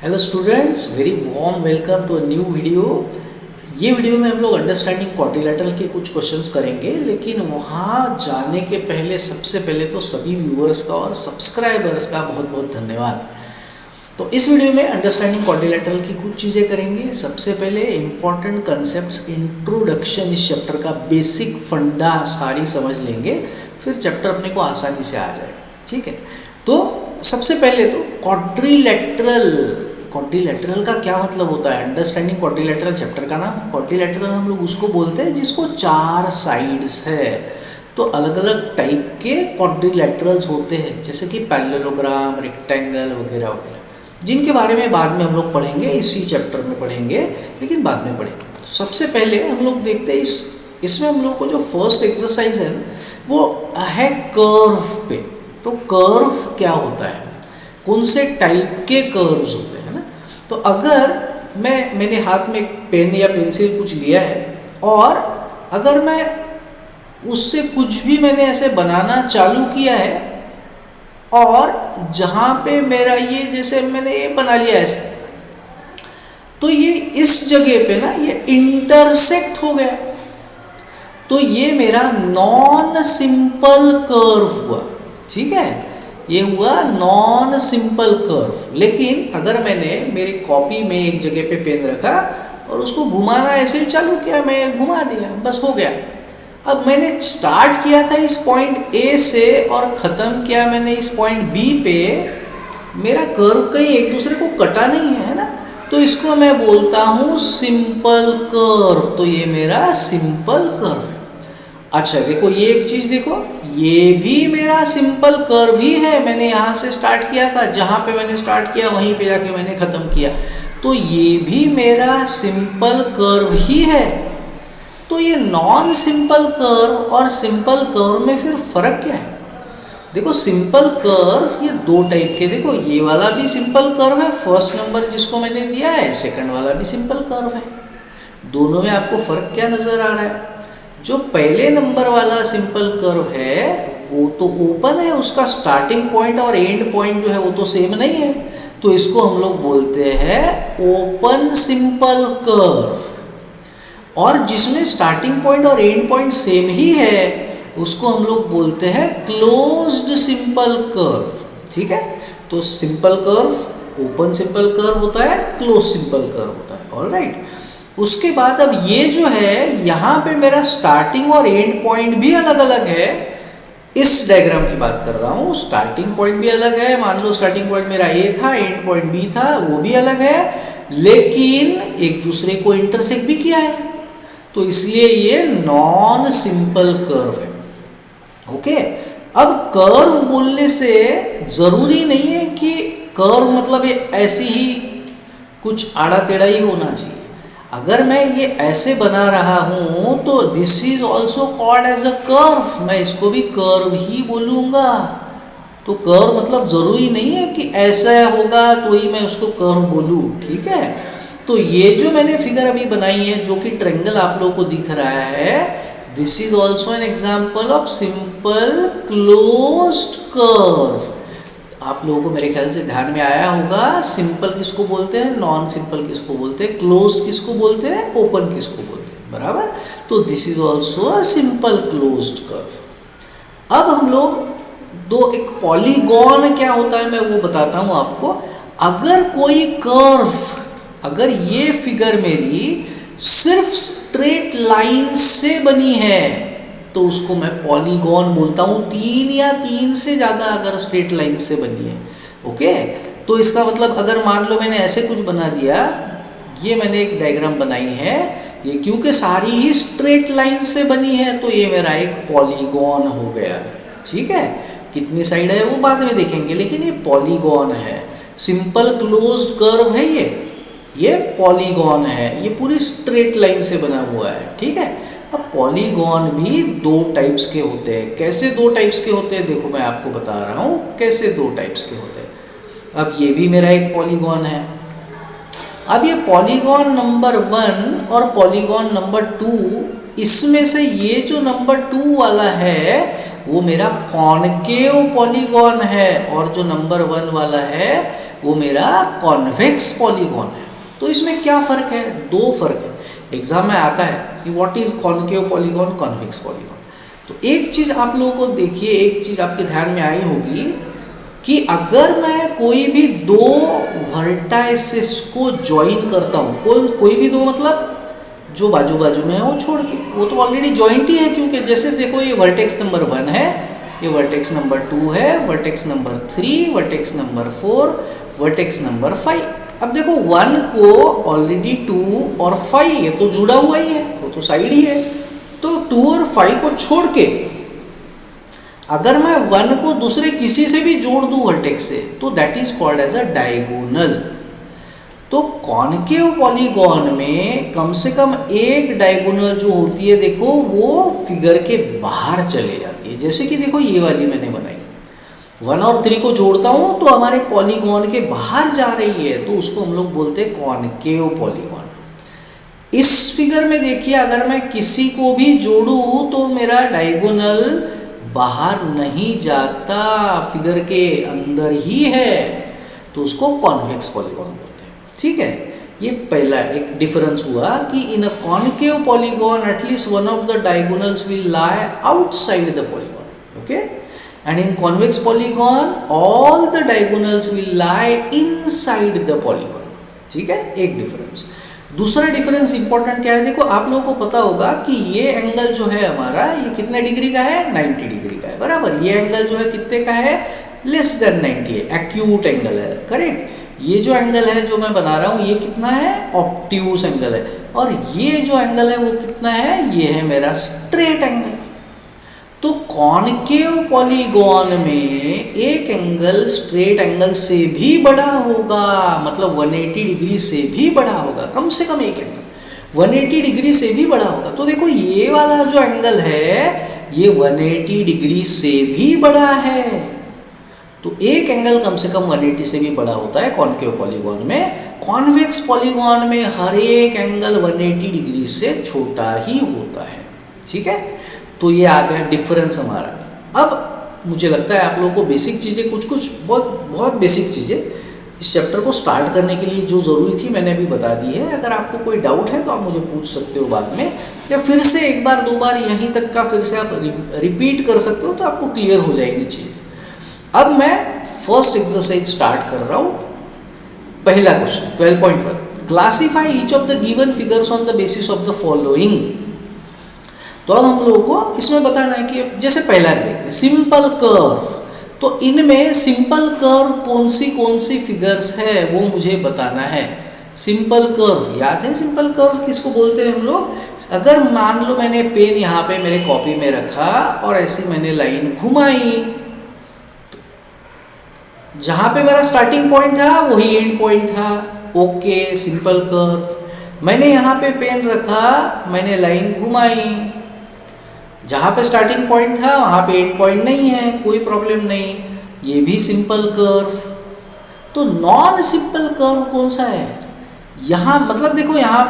Hello students, very warm welcome to a new video. ये video में हम लोग अंडरस्टैंडिंग क्वाड्रिलेटरल के कुछ क्वेश्चंस करेंगे, लेकिन वहाँ जाने के पहले सबसे पहले तो सभी व्यूअर्स का और सब्सक्राइबर्स का बहुत बहुत धन्यवाद। तो इस वीडियो में अंडरस्टैंडिंग क्वाड्रिलेटरल की कुछ चीज़ें करेंगे। सबसे पहले इम्पॉर्टेंट कंसेप्ट्स, इंट्रोडक्शन, इस चैप्टर का बेसिक फंडा सारी समझ लेंगे, फिर चैप्टर अपने को आसानी से आ जाएगा। ठीक है, तो सबसे पहले तो क्वाड्रिलेटरल का क्या मतलब होता है। अंडरस्टैंडिंग क्वाड्रिलेटरल चैप्टर का नाम। क्वाड्रिलेटरल हम लोग उसको बोलते हैं जिसको चार साइड्स है। तो अलग अलग टाइप के क्वाड्रिलेटरल्स होते हैं, जैसे कि पैरेललोग्राम, रेक्टेंगल वगैरह वगैरह, जिनके बारे में बाद में हम लोग पढ़ेंगे, इसी चैप्टर में पढ़ेंगे, लेकिन बाद में पढ़ेंगे। तो सबसे पहले हम लोग देखते हैं इसमें हम लोग को जो फर्स्ट एक्सरसाइज है वो है कर्व पे। तो कर्व क्या होता है, कौन से टाइप के कर्व्स होते हैं ना। तो अगर मैंने हाथ में पेन या पेंसिल कुछ लिया है और अगर मैं उससे कुछ भी मैंने ऐसे बनाना चालू किया है और जहाँ पे मेरा ये, जैसे मैंने ये बना लिया ऐसे, तो ये इस जगह पे ना ये इंटरसेक्ट हो गया, तो ये मेरा नॉन सिंपल कर्व हुआ। ठीक है, ये हुआ नॉन सिंपल कर्व। लेकिन अगर मैंने मेरी कॉपी में एक जगह पे पेन रखा और उसको घुमाना ऐसे ही चालू किया, मैं घुमा दिया, बस हो गया। अब मैंने स्टार्ट किया था इस पॉइंट ए से और ख़त्म किया मैंने इस पॉइंट बी पे, मेरा कर्व कहीं एक दूसरे को कटा नहीं है ना, तो इसको मैं बोलता हूँ सिंपल कर्व। तो ये मेरा सिंपल कर्व है। अच्छा देखो, ये एक चीज़ देखो, ये भी मेरा सिंपल कर्व ही है। मैंने यहाँ से स्टार्ट किया था, जहाँ पे मैंने स्टार्ट किया वहीं पे जाके मैंने ख़त्म किया, तो ये भी मेरा सिंपल कर्व ही है। तो ये नॉन सिंपल कर्व और सिंपल कर्व में फिर फ़र्क क्या है। देखो, सिंपल कर्व ये दो टाइप के, देखो ये वाला भी सिंपल कर्व है, फर्स्ट नंबर जिसको मैंने दिया है, सेकंड वाला भी सिंपल कर्व है। दोनों में आपको फ़र्क क्या नज़र आ रहा है। जो पहले नंबर वाला सिंपल कर्व है वो तो ओपन है, उसका स्टार्टिंग पॉइंट और एंड पॉइंट जो है वो तो सेम नहीं है, तो इसको हम लोग बोलते हैं ओपन सिंपल कर्व। और जिसमें स्टार्टिंग पॉइंट और एंड पॉइंट सेम ही है उसको हम लोग बोलते हैं क्लोज्ड सिंपल कर्व। ठीक है, तो simple curve open simple curve होता है, क्लोज सिंपल कर्व होता है। ऑलराइट, उसके बाद अब ये जो है यहाँ पे मेरा स्टार्टिंग और एंड पॉइंट भी अलग अलग है। इस डायग्राम की बात कर रहा हूँ, स्टार्टिंग पॉइंट भी अलग है। मान लो स्टार्टिंग पॉइंट मेरा ए था, एंड पॉइंट बी था, वो भी अलग है, लेकिन एक दूसरे को इंटरसेक्ट भी किया है, तो इसलिए ये नॉन सिंपल कर्व है। ओके, अब कर्व बोलने से जरूरी नहीं है कि कर्व मतलब ये ऐसी ही कुछ आड़ा टेढ़ा ही होना चाहिए। अगर मैं ये ऐसे बना रहा हूँ तो this is also called as a curve, मैं इसको भी कर्व ही बोलूँगा। तो कर्व मतलब ज़रूरी नहीं है कि ऐसा होगा तो ही मैं उसको कर्व बोलूँ। ठीक है, तो ये जो मैंने फिगर अभी बनाई है, जो कि ट्रायंगल आप लोगों को दिख रहा है, this is also an example of simple closed curve. आप लोगों को मेरे ख्याल से ध्यान में आया होगा, सिंपल किसको बोलते हैं, नॉन सिंपल किसको बोलते हैं, क्लोज्ड किसको बोलते हैं, ओपन किसको बोलते हैं, बराबर। तो this is also a simple closed curve. अब हम लोग एक पॉलीगॉन क्या होता है मैं वो बताता हूँ आपको। अगर कोई कर्व, अगर ये फिगर मेरी सिर्फ स्ट्रेट लाइन से बनी है तो उसको मैं पॉलीगॉन बोलता हूँ। 3 या 3 से ज़्यादा अगर स्ट्रेट लाइन से बनी है, ओके, तो इसका मतलब अगर मान लो मैंने ऐसे कुछ बना दिया, ये मैंने एक डायग्राम बनाई है, ये क्योंकि सारी ही स्ट्रेट लाइन से बनी है तो ये मेरा एक पॉलीगॉन हो गया। ठीक है, कितनी साइड है वो बाद में देखेंगे, लेकिन ये पॉलीगॉन है, सिंपल क्लोज्ड कर्व है ये पॉलीगॉन है, ये पूरी स्ट्रेट लाइन से बना हुआ है। ठीक है, अब पॉलीगॉन भी दो टाइप्स के होते हैं। कैसे दो टाइप्स के होते हैं, देखो मैं आपको बता रहा हूँ कैसे दो टाइप्स के होते हैं। अब ये भी मेरा एक पॉलीगॉन है। अब ये पॉलीगॉन नंबर 1 और पॉलीगॉन नंबर 2, इसमें से ये जो नंबर 2 वाला है वो मेरा कॉनकेव पॉलीगॉन है, और जो नंबर 1 वाला है वो मेरा कॉन्वेक्स पॉलीगॉन है। तो इसमें क्या फ़र्क है? दो फ़र्क है। एग्जाम में आता है कि what is concave polygon, convex polygon. तो एक चीज़ आप लोगों को देखिए, एक चीज़ आपके ध्यान में आई होगी कि अगर मैं कोई भी दो वर्टाइसेस को ज्वाइन करता हूँ, कोई भी दो मतलब जो बाजू बाजू में है वो छोड़ के, वो तो ऑलरेडी जॉइंट ही है, क्योंकि जैसे देखो ये वर्टेक्स नंबर 1 है, ये वर्टेक्स नंबर 2 है, vertex number 3, vertex number 4, vertex number 5। अब देखो 1 को ऑलरेडी 2 और 5 ये तो जुड़ा हुआ ही है, वो तो साइड ही है। तो 2 और 5 को छोड़ के अगर मैं 1 को दूसरे किसी से भी जोड़ दूं वर्टेक्स से, तो that is called as a diagonal. तो कॉनकेव पॉलीगॉन में कम से कम एक डायगोनल जो होती है, देखो वो फिगर के बाहर चले जाती है। जैसे कि देखो ये वाली मैंने बनाई, 1 और 3 को जोड़ता हूँ तो हमारे पॉलीगॉन के बाहर जा रही है, तो उसको हम लोग बोलते हैं कॉनकेव पॉलीगॉन। इस फिगर में देखिए, अगर मैं किसी को भी जोड़ूं तो मेरा डायगोनल बाहर नहीं जाता, फिगर के अंदर ही है, तो उसको कॉन्वेक्स पॉलीगॉन बोलते हैं। ठीक है, ये पहला एक डिफरेंस हुआ कि in a concave polygon at least one of the diagonals will lie outside the polygon, okay, and in convex polygon all the diagonals will lie inside the polygon. ठीक है, एक डिफरेंस। दूसरा डिफरेंस इंपॉर्टेंट क्या है, देखो आप लोगों को पता होगा कि ये एंगल जो है हमारा, ये कितने डिग्री का है? 90 डिग्री का है, बराबर। ये एंगल जो है कितने का है? लेस देन 90 है, एक्यूट एंगल है, करेक्ट। ये जो एंगल है जो मैं बना रहा हूँ, ये कितना है? ऑब्ट्यूस एंगल है। और ये जो एंगल है वो कितना है? ये है मेरा स्ट्रेट एंगल। तो कॉनकेव पॉलीगॉन में एक एंगल स्ट्रेट एंगल से भी बड़ा होगा, मतलब 180 डिग्री से भी बड़ा होगा, कम से कम एक एंगल 180 डिग्री से भी बड़ा होगा। तो देखो ये वाला जो एंगल है ये 180 डिग्री से भी बड़ा है। तो एक एंगल कम से कम 180 से भी बड़ा होता है कॉनकेव पॉलीगॉन में। कॉन्वेक्स पॉलीगॉन में हर एक एंगल 180 डिग्री से छोटा ही होता है। ठीक है, तो ये आ गया डिफरेंस हमारा। अब मुझे लगता है आप लोगों को बेसिक चीज़ें कुछ बहुत बेसिक चीज़ें इस चैप्टर को स्टार्ट करने के लिए जो ज़रूरी थी मैंने अभी बता दी है। अगर आपको कोई डाउट है तो आप मुझे पूछ सकते हो बाद में, या फिर से एक बार दो बार यहीं तक का फिर से आप रिपीट कर सकते हो, तो आपको क्लियर हो जाएगी चीज़। अब मैं फर्स्ट एक्सरसाइज स्टार्ट कर रहा हूँ। पहला question 12.1, classify each of the given figures on the basis of the following. तो अब हम लोगों को इसमें बताना है कि जैसे पहला देखते हैं सिंपल कर्व। तो इनमें सिंपल कर्व कौन सी फिगर्स है वो मुझे बताना है। सिंपल कर्व याद है? सिंपल कर्व किसको बोलते हैं हम लोग? अगर मान लो मैंने पेन यहाँ पे मेरे कॉपी में रखा और ऐसी मैंने लाइन घुमाई, जहाँ पे मेरा स्टार्टिंग पॉइंट था वही एंड पॉइंट था, ओके, सिंपल कर्व। मैंने यहाँ पे पेन रखा, मैंने लाइन घुमाई, जहाँ पे स्टार्टिंग पॉइंट था वहाँ पे एंड पॉइंट नहीं है, कोई प्रॉब्लम नहीं, ये भी सिंपल कर्व। तो नॉन सिंपल कर्व कौन सा है? यहाँ मतलब देखो यहाँ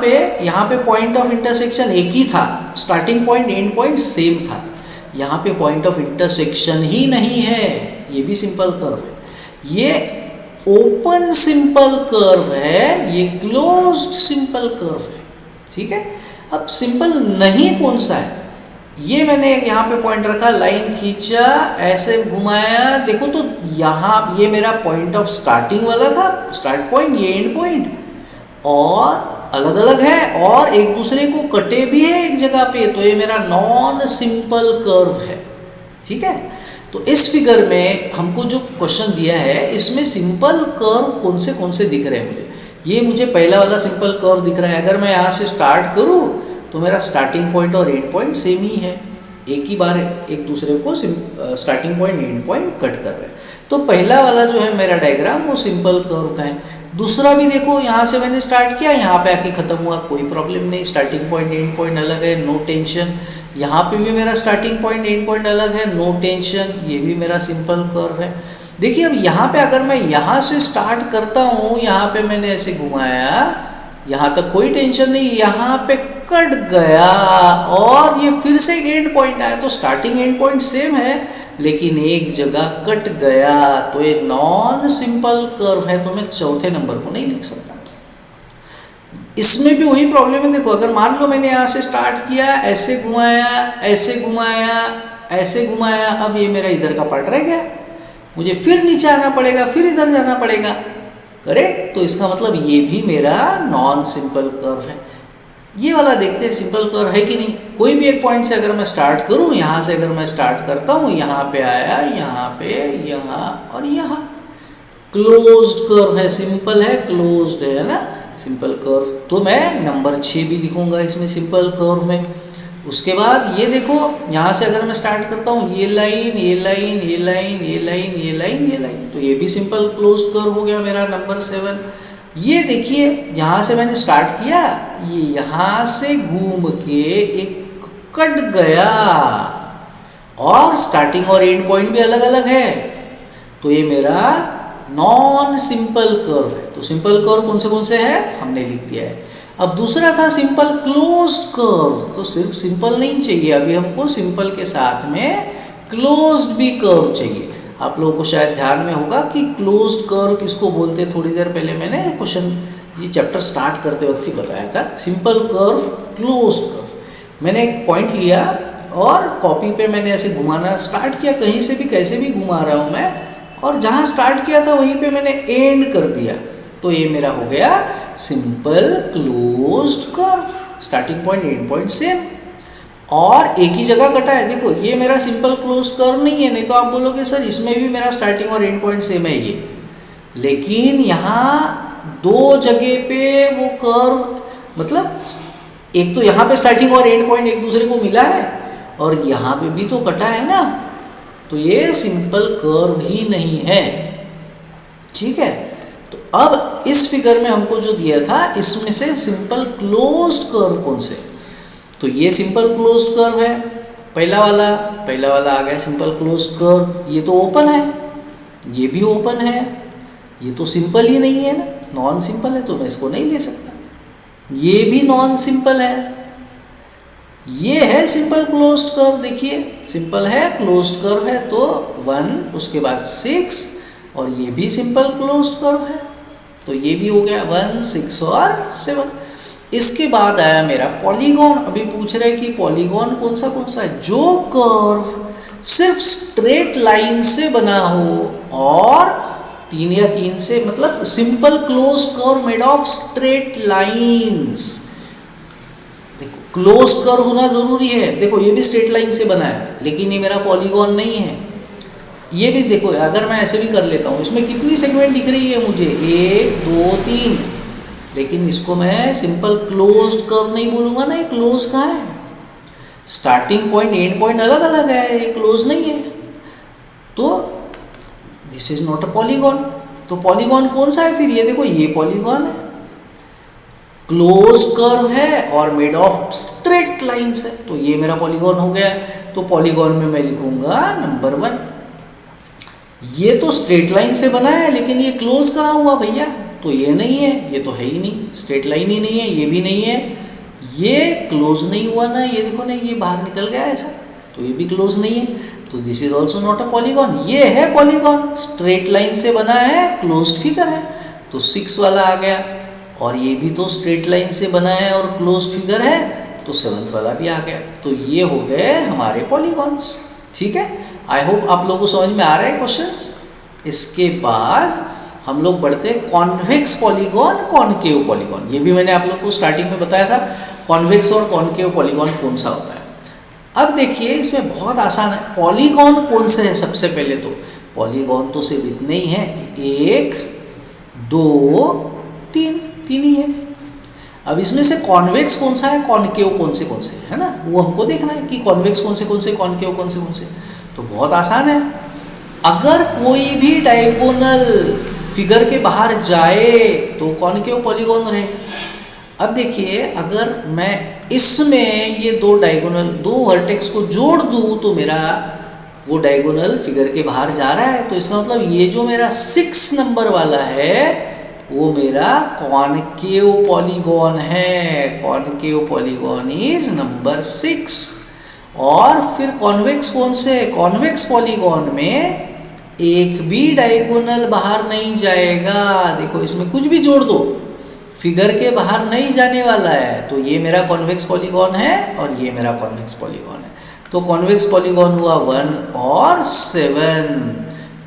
पे पॉइंट ऑफ इंटरसेक्शन एक ही था, starting point and point same था। यहाँ पे पॉइंट ऑफ इंटरसेक्शन ही नहीं है, ये भी सिंपल कर्व है। ये ओपन सिंपल कर्व है, ये क्लोज्ड सिंपल कर्व है। ठीक है, अब सिंपल नहीं कौन सा है? ये मैंने यहाँ पे पॉइंट रखा, लाइन खींचा, ऐसे घुमाया, देखो तो यहाँ ये मेरा पॉइंट ऑफ स्टार्टिंग वाला था, स्टार्ट पॉइंट, ये एंड पॉइंट, और अलग अलग है और एक दूसरे को कटे भी है एक जगह पे, तो ये मेरा नॉन सिंपल कर्व है। ठीक है, तो इस फिगर में हमको जो क्वेश्चन दिया है इसमें सिंपल कर्व कौन से दिख रहे हैं मुझे? ये मुझे पहला वाला सिंपल कर्व दिख रहा है। अगर मैं यहाँ से स्टार्ट करूँ तो मेरा स्टार्टिंग पॉइंट और एंड पॉइंट सेम ही है, एक ही बार एक दूसरे को starting point and point cut कर रहे हैं। तो पहला वाला जो है मेरा डायग्राम वो सिंपल कर्व का है। दूसरा भी देखो, यहाँ से मैंने स्टार्ट किया, यहाँ पे आके खत्म हुआ, कोई प्रॉब्लम नहीं, स्टार्टिंग पॉइंट एंड पॉइंट अलग है, नो टेंशन। यहाँ पे भी मेरा स्टार्टिंग पॉइंट एंड पॉइंट अलग है, नो टेंशन, ये भी मेरा सिंपल कर्व है। देखिए अब यहाँ पे अगर मैं यहाँ से स्टार्ट करता हूँ, यहाँ पे मैंने ऐसे घुमाया, यहाँ तक कोई टेंशन नहीं, यहाँ पे कट गया और ये फिर से एंड पॉइंट आया, तो स्टार्टिंग एंड पॉइंट सेम है लेकिन एक जगह कट गया, तो ये नॉन सिंपल कर्व है, तो मैं चौथे नंबर को नहीं लिख सकता। इसमें भी वही प्रॉब्लम है। देखो, अगर मान लो मैंने यहाँ से स्टार्ट किया, ऐसे घुमाया, ऐसे घुमाया, ऐसे घुमाया, अब ये मेरा इधर का पार्ट रह गया, मुझे फिर नीचे आना पड़ेगा, फिर इधर जाना पड़ेगा, करेक्ट। तो इसका मतलब ये भी मेरा नॉन सिंपल कर्व है। ये वाला देखते हैं सिंपल कर्व है कि नहीं। कोई भी एक पॉइंट से अगर मैं स्टार्ट करूँ, यहाँ से अगर मैं स्टार्ट करता हूँ, यहाँ पे आया, यहाँ पे, यहाँ और यहाँ, क्लोज्ड कर्व है, सिंपल है, क्लोज्ड है ना, सिंपल कर्व। तो मैं नंबर 6 भी लिखूंगा इसमें सिंपल कर्व में। उसके बाद ये देखो, यहाँ से अगर मैं स्टार्ट करता हूँ, ये लाइन, ये लाइन, ये लाइन, ये लाइन, ये लाइन, ये लाइन, तो ये भी सिंपल क्लोज्ड कर्व हो गया मेरा नंबर 7। ये देखिए, यहाँ से मैंने स्टार्ट किया, ये यहाँ से घूम के एक कट गया, और स्टार्टिंग और एंड पॉइंट भी अलग अलग है, तो ये मेरा नॉन सिंपल कर्व है। तो सिंपल कर्व कौन से हैं हमने लिख दिया है। अब दूसरा था सिंपल क्लोज्ड कर्व, तो सिर्फ सिंपल नहीं चाहिए, अभी हमको सिंपल के साथ में क्लोज्ड भी कर्व चाहिए। आप लोगों को शायद ध्यान में होगा कि क्लोज्ड कर्व किसको बोलते हैं, थोड़ी देर पहले मैंने क्वेश्चन, ये चैप्टर स्टार्ट करते वक्त ही बताया था। Simple curve, closed curve. मैंने एक पॉइंट लिया और कॉपी पे मैंने ऐसे घुमाना स्टार्ट किया, कहीं से भी कैसे भी घुमा रहा हूँ मैं, और जहाँ स्टार्ट किया था वहीं पे मैंने एंड कर दिया, तो ये मेरा हो गया simple closed curve. Starting point, and point same, और एक ही जगह कटा है। देखो, ये मेरा सिंपल क्लोज्ड कर्व नहीं है, नहीं तो आप बोलोगे सर इसमें भी मेरा स्टार्टिंग और एंड पॉइंट सेम है ये, लेकिन यहाँ दो जगह पे वो कर्व, मतलब एक तो यहाँ पे स्टार्टिंग और एंड पॉइंट एक दूसरे को मिला है, और यहाँ पे भी तो कटा है ना, तो ये सिंपल कर्व ही नहीं है, ठीक है। तो अब इस फिगर में हमको जो दिया था, इसमें से सिंपल क्लोज्ड कर्व कौन से, तो ये सिंपल क्लोज्ड कर्व है, पहला वाला आ गया सिंपल क्लोज्ड कर्व। ये तो ओपन है, ये भी ओपन है, ये तो सिंपल ही नहीं है ना, नॉन सिंपल है, तो मैं इसको नहीं ले सकता। ये भी नॉन सिंपल है, ये है सिंपल क्लोज्ड कर्व। देखिए, सिंपल है, क्लोज्ड कर्व है, तो 1, उसके बाद 6, और ये भी सिंपल क्लोज्ड कर्व है, तो ये भी हो गया 1, 6 और 7। इसके बाद आया मेरा पॉलीगॉन। अभी पूछ रहे कि पॉलीगॉन कौन सा है, जो कर्व सिर्फ स्ट्रेट लाइन से बना हो और 3 या 3 से, मतलब simple closed curve made of straight lines. देखो, क्लोज्ड कर्व होना जरूरी है। देखो, ये भी स्ट्रेट लाइन से बना है, लेकिन ये मेरा पॉलीगॉन नहीं है। ये भी देखो, अगर मैं ऐसे भी कर लेता हूँ, इसमें कितनी सेगमेंट दिख रही है मुझे, 1, 2, 3, लेकिन इसको मैं सिंपल क्लोज्ड कर्व नहीं बोलूँगा ना, ये क्लोज कहाँ है, स्टार्टिंग पॉइंट एंड पॉइंट अलग अलग है, ये क्लोज नहीं है, तो this is not a polygon. तो पॉलीगॉन कौन सा है फिर, ये देखो, ये पॉलीगॉन है, क्लोज कर्व है और मेड ऑफ स्ट्रेट लाइंस है, तो ये मेरा पॉलीगॉन हो गया। तो पॉलीगॉन में मैं लिखूंगा नंबर 1। ये तो स्ट्रेट लाइन से बना है, लेकिन ये क्लोज कहाँ हुआ भैया, तो ये नहीं है, ये तो है ही नहीं, स्ट्रेट लाइन ही नहीं है, ये भी नहीं है, ये क्लोज नहीं हुआ ना, ये देखो ना, ये बाहर निकल गया ऐसा, तो ये भी क्लोज नहीं है, तो this is also not a polygon. ये है पॉलीगॉन, स्ट्रेट लाइन से बना है, क्लोज्ड फिगर है, तो 6 वाला आ गया। और ये भी तो स्ट्रेट लाइन से बना है और क्लोज्ड फिगर है, तो 7th वाला भी आ गया। तो ये हो गए हमारे पॉलीगॉन्स, ठीक है। आई होप आप लोगों को समझ में आ रहे हैं क्वेश्चंस। इसके बाद हम लोग बढ़ते हैं कॉन्वेक्स पॉलीगॉन, कॉनकेव पॉलीगॉन। ये भी मैंने आप लोग को स्टार्टिंग में बताया था, कॉन्वेक्स और कॉनकेव पॉलीगॉन कौन सा होता है। अब देखिए, इसमें बहुत आसान है। पॉलीगॉन कौन से है, सबसे पहले तो पॉलीगॉन तो सिर्फ इतने ही हैं, 1, 2, 3 ही है। अब इसमें से कॉन्वेक्स कौन सा है, कॉनकेव कौन से है ना, वो हमको देखना है कि कॉन्वेक्स कौन से, कॉनकेव कौन से। तो बहुत आसान है, अगर कोई भी डायगोनल फिगर के बाहर जाए तो कॉनकेव पॉलीगॉन रहे। अब देखिए, अगर मैं इसमें ये दो डायगोनल, 2 वर्टेक्स को जोड़ दूं तो मेरा वो डायगोनल फिगर के बाहर जा रहा है, तो इसका मतलब ये जो मेरा 6 नंबर वाला है वो मेरा कॉनकेव पॉलीगॉन है। Concave polygon is number 6। और फिर कॉन्वेक्स कौन से है, कॉन्वेक्स पॉलीगॉन में एक भी डायगोनल बाहर नहीं जाएगा। देखो इसमें कुछ भी जोड़ दो फिगर के बाहर नहीं जाने वाला है। तो ये मेरा कॉन्वेक्स पॉलीगॉन है और ये मेरा कॉन्वेक्स पॉलीगॉन है। तो कॉन्वेक्स पॉलीगॉन हुआ 1 और 7।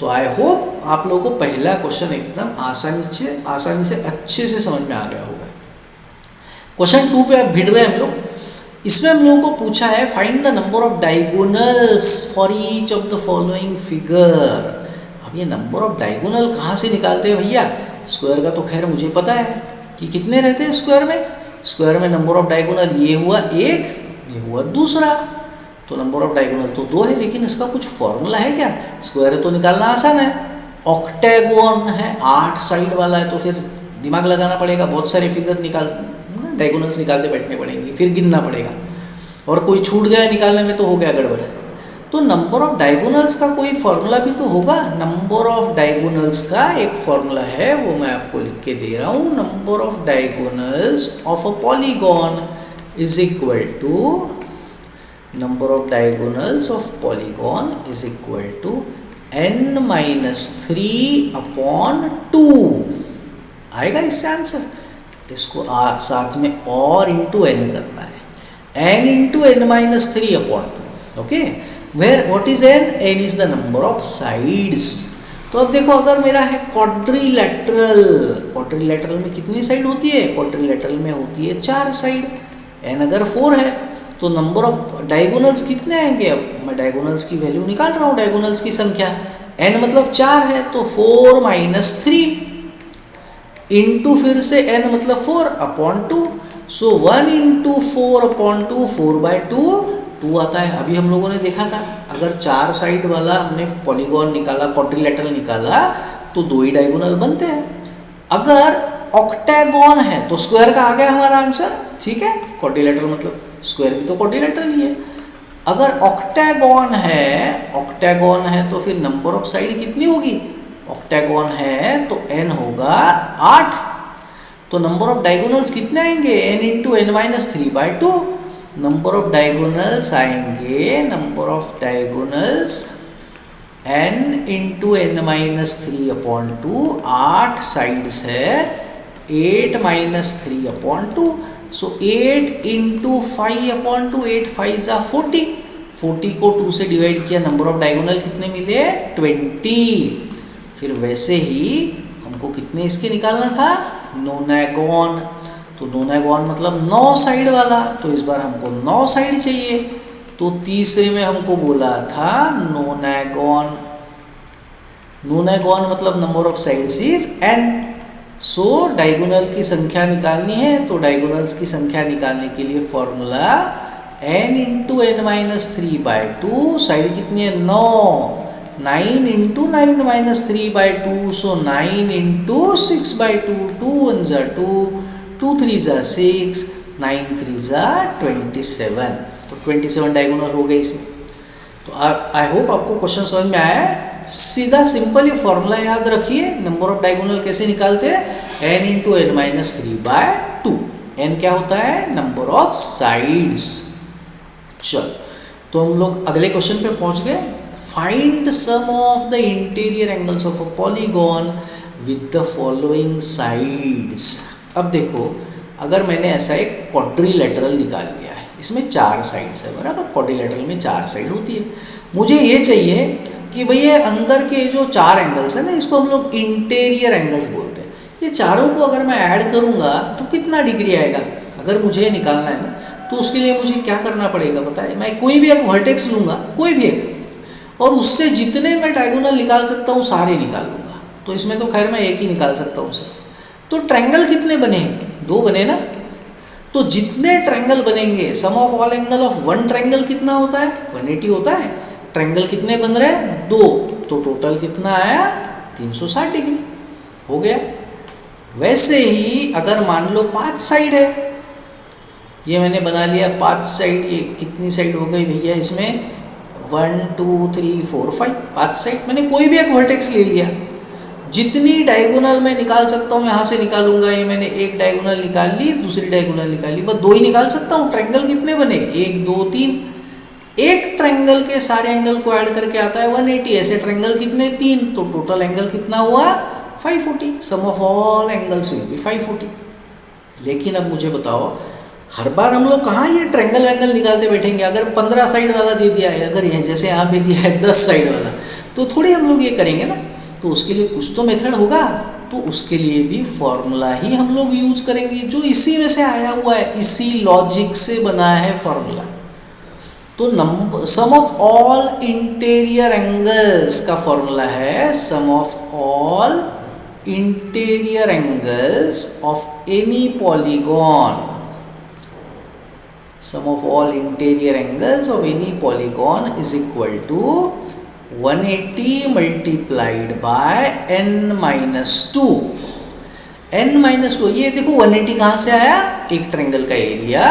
तो आई होप आप लोगों को पहला क्वेश्चन एकदम आसानी से अच्छे से समझ में आ गया होगा। क्वेश्चन 2 पे अब भिड़ रहे हैं हम लोग। इसमें हम लोगों को पूछा है find the number of diagonals for each of the following figure. अब ये नंबर ऑफ डायगोनल कहाँ से निकालते हैं भैया? स्क्वायर का तो खैर मुझे पता है कि कितने रहते हैं स्क्वायर में। स्क्वायर में नंबर ऑफ डायगोनल ये हुआ 1, ये हुआ दूसरा। तो नंबर ऑफ डायगोनल तो 2 है, लेकिन इसका कुछ फॉर्मूला है क्या? स्क्वायर तो निकालना आसान है। ऑक्टेगोन है, 8 साइड वाला है, तो फिर दिमाग लगाना पड़ेगा, बहुत सारे फिगर डायगोनल्स निकालते बैठने पड़ेंगे, फिर गिनना पड़ेगा, और कोई छूट गया निकालने में तो हो गया गड़बड़। तो नंबर ऑफ डायगोनल्स का कोई फॉर्मूला भी तो होगा। नंबर ऑफ डायगोनल्स का एक फॉर्मूला है, वो मैं आपको लिख के दे रहा हूँ। Number of diagonals of a polygon is equal to number of diagonals of polygon is equal to n-3/2। आएगा इससे आंसर। इसको साथ में और इंटू एन करना है, n into n-3/2। Okay, where what is n? n is the number of sides. तो अब देखो, अगर मेरा है क्वाड्रिलेटरल, क्वाड्रिलेटरल में कितनी साइड होती है? क्वाड्रिलेटरल में होती है 4 साइड। n अगर 4 है तो नंबर ऑफ डायगोनल्स कितने आएंगे? अब मैं डायगोनल्स की वैल्यू निकाल रहा हूँ, डायगोनल्स की संख्या। n मतलब 4 है, तो 4 - 3 इंटू फिर से n मतलब 4/2। सो 1 इंटू 4/2 4/2 2 आता है। अभी हम लोगों ने देखा था, अगर 4 साइड वाला हमने पॉलीगॉन निकाला, क्वाड्रिलेटरल निकाला, तो 2 ही डायगोनल बनते हैं। अगर ऑक्टेगॉन है तो स्क्वायर का आ गया हमारा आंसर। ठीक है, क्वाड्रिलेटरल मतलब स्क्वायर भी तो क्वाड्रिलेटरल ही है। अगर ऑक्टेगॉन है तो फिर नंबर ऑफ साइड कितनी होगी? ऑक्टेगॉन है तो n होगा 8। तो नंबर ऑफ डायगोनल्स कितने आएंगे? n into n-3/2। Number of diagonals आएंगे, number of diagonals n into n-3/2। 8 sides है, 8 - 3/2। सो 8 इंटू 5/2, 8 5 = 40। 40 को 2 से डिवाइड किया, नंबर ऑफ डायगोनल कितने मिले? 20। फिर वैसे ही हमको कितने इसके निकालना था? नोनागॉन। तो नोनागॉन मतलब 9 साइड वाला, तो इस बार हमको 9 साइड चाहिए। तो तीसरे में हमको बोला था नोनागॉन। नोनागॉन मतलब number of sides is n। So diagonal की संख्या निकालनी है, तो डायगोनल्स की संख्या निकालने के लिए formula n into n-3/2। Side कितनी है? 9। 9 इंटू 9 - 3/2। सो 9 इंटू 6/2। 2 1 = 2, 2 3 = 6, 9 3 = 27। तो 27 डायगोनल हो गए इसमें। तो आई होप आपको क्वेश्चन समझ में आया है। सीधा सिंपल ये फॉर्मूला याद रखिए। नंबर ऑफ डायगोनल कैसे निकालते हैं? n into n-3/2। n क्या होता है? Number of sides. चलो, तो हम लोग अगले क्वेश्चन पे पहुंच गए। Find sum of the interior angles of a polygon with the following sides. अब देखो, अगर मैंने ऐसा एक क्वाड्रिलेटरल निकाल लिया है, इसमें 4 साइड्स है, बराबर। क्वाड्रिलेटरल में 4 साइड होती है। मुझे ये चाहिए कि भैया अंदर के जो 4 एंगल्स है ना, इसको हम लोग इंटीरियर एंगल्स बोलते हैं। ये चारों को अगर मैं ऐड करूँगा तो कितना डिग्री आएगा? अगर मुझे निकालना है ना, तो उसके लिए मुझे क्या करना पड़ेगा पता है? मैं कोई भी एक वर्टेक्स लूँगा, कोई भी एक, और उससे जितने मैं डायगोनल निकाल सकता हूँ सारे निकाल लूँगा। तो इसमें तो खैर मैं एक ही निकाल सकता हूँ सिर्फ। तो ट्रायंगल कितने बने? 2 बने ना। तो जितने ट्रायंगल बनेंगे, sum of all angle of one triangle कितना होता है? 180 होता है। ट्रायंगल कितने बन रहे हैं? 2। तो टोटल कितना आया? 360 डिग्री हो गया। वैसे ही अगर मान लो 5 साइड है, ये मैंने बना लिया 5 साइड। ये कितनी साइड हो गई भैया? इसमें 1 2 3 4 5 5 साइड। मैंने कोई भी एक वर्टेक्स ले लिया, जितनी डायगोनल मैं निकाल सकता हूँ यहाँ से निकालूंगा। ये मैंने एक डायगोनल निकाल ली, दूसरी डायगोनल निकाल ली, बस 2 ही निकाल सकता हूँ। ट्रायंगल कितने बने? 1 2 3। एक ट्रायंगल के सारे एंगल को ऐड करके आता है 180, ऐसे ट्रायंगल कितने 3, तो टोटल एंगल कितना हुआ 540, sum of all angles will be 540। लेकिन अब मुझे बताओ हर बार हम लोग कहाँ ये ट्रायंगल वैंगल निकालते बैठेंगे? अगर 15 साइड वाला दे दिया है, अगर ये जैसे यहाँ पे दिया है 10 साइड वाला, तो थोड़ी हम लोग ये करेंगे ना। तो उसके लिए कुछ तो मेथड होगा, तो उसके लिए भी फॉर्मूला ही हम लोग यूज करेंगे जो इसी में से आया हुआ है, इसी लॉजिक से बना है फॉर्मूला। तो number sum of all interior angles का फॉर्मूला है sum of all interior angles of any polygon, sum of all interior angles of any polygon is equal to 180 multiplied by n minus 2। n minus 2, ये देखो 180 कहाँ से आया? एक triangle का area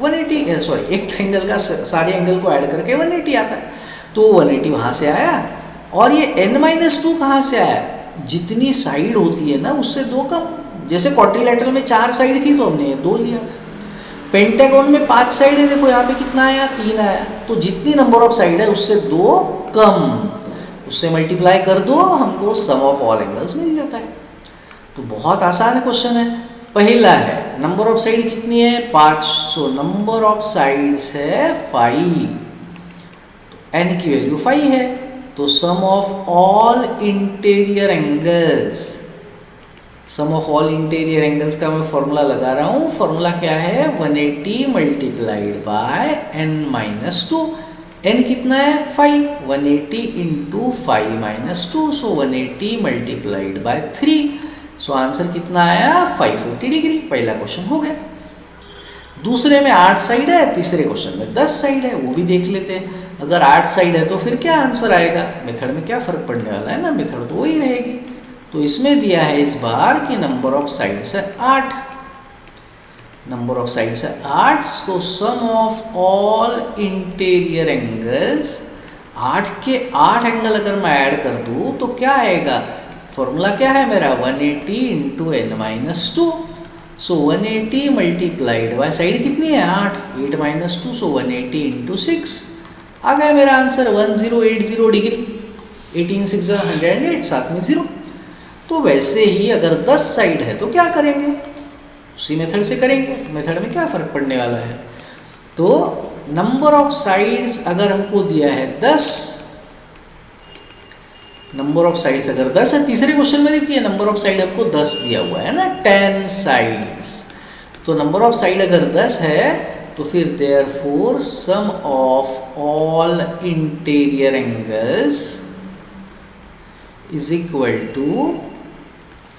180, sorry एक ट्रायंगल का सारे एंगल को ऐड करके 180 आता है, तो 180 वहाँ से आया। और ये n minus 2 कहाँ से आया? जितनी साइड होती है ना उससे 2 कम। जैसे क्वाड्रिलेटरल में 4 साइड थी तो हमने 2 लिया था। पेंटागन में 5 साइड है, देखो यहाँ पे कितना आया 3 आया, तो जितनी नंबर ऑफ साइड है उससे 2 कम, उससे मल्टीप्लाई कर दो, हमको सम ऑफ ऑल एंगल्स मिल जाता है। तो बहुत आसान क्वेश्चन है। पहला है नंबर ऑफ साइड कितनी है 500, नंबर ऑफ साइड्स है 5, तो n की वैल्यू 5 है, तो sum of all interior angles, sum of all interior angles का मैं फॉर्मूला लगा रहा हूँ। फॉर्मूला क्या है 180 multiplied by n minus 2। n कितना है 5, 180 into 5 minus 2, so 180 multiplied by 3, so answer कितना आया 550 डिग्री। पहला क्वेश्चन हो गया। दूसरे में 8 साइड है, तीसरे क्वेश्चन में 10 साइड है, वो भी देख लेते हैं। अगर 8 साइड है तो फिर क्या आंसर आएगा? मेथड में क्या फ़र्क पड़ने वाला है ना, मेथड तो वही रहेगी। तो इसमें दिया है इस बार कि नंबर ऑफ साइड्स है 8, नंबर ऑफ साइड्स है 8, तो sum of all interior angles, 8 के 8 एंगल अगर मैं ऐड कर दूँ तो क्या आएगा? फॉर्मूला क्या है मेरा 180 into n minus 2, so 180 multiplied by side कितनी है 8, 8 माइनस 2, सो 180 इंटू 6, आ गया मेरा आंसर 1080 डिग्री। 18 6 108, साथ में 0। तो वैसे ही अगर 10 साइड है तो क्या करेंगे? उसी मेथड से करेंगे। मेथड में क्या फ़र्क पड़ने वाला है? तो नंबर ऑफ साइड्स अगर हमको दिया है 10, नंबर ऑफ साइड्स अगर 10 है, तीसरे क्वेश्चन में देखिए नंबर ऑफ साइड हमको 10 दिया हुआ है ना, 10 साइड्स। तो नंबर ऑफ साइड अगर 10 है तो फिर therefore sum of all interior angles is equal to,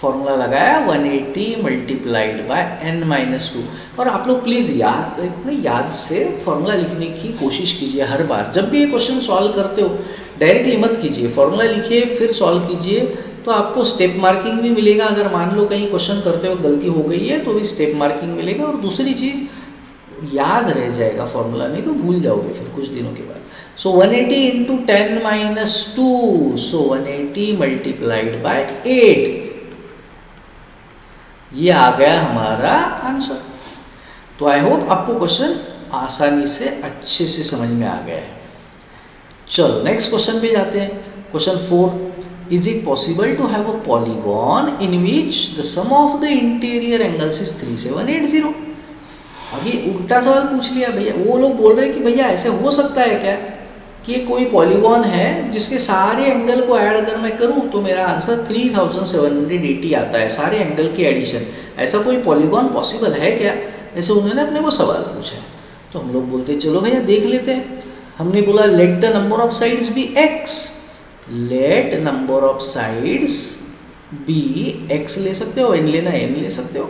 formula लगाया 180 मल्टीप्लाइड बाय n माइनस 2। और आप लोग प्लीज़ इतने याद से फॉर्मूला लिखने की कोशिश कीजिए हर बार जब भी ये क्वेश्चन सॉल्व करते हो। डायरेक्टली मत कीजिए, फॉर्मूला लिखिए फिर सॉल्व कीजिए, तो आपको स्टेप मार्किंग भी मिलेगा। अगर मान लो कहीं क्वेश्चन करते वक्त गलती हो गई है तो भी स्टेप मार्किंग मिलेगा, और दूसरी चीज़ याद रह जाएगा फॉर्मूला, नहीं तो भूल जाओगे फिर कुछ दिनों के बाद। सो 180 into 10 minus 2, so 180 multiplied by 8, ये आ गया हमारा आंसर। तो आई होप आपको क्वेश्चन आसानी से अच्छे से समझ में आ गया है। चलो नेक्स्ट क्वेश्चन पे जाते हैं। Question 4, is it possible to have a polygon in which the sum of the interior angles is 3780? अब ये उल्टा सवाल पूछ लिया भैया। वो लोग बोल रहे हैं कि भैया ऐसे हो सकता है क्या कि ये कोई पॉलीगॉन है जिसके सारे एंगल को ऐड अगर मैं करूं तो मेरा आंसर 3780 आता है, सारे एंगल की एडिशन। ऐसा कोई पॉलीगॉन पॉसिबल है क्या? ऐसे उन्होंने अपने को सवाल पूछा है। तो हम लोग बोलते चलो भैया देख लेते हैं। हमने बोला let the number of sides be x, let number of sides be x ले सकते हो, n लेना n ले सकते हो।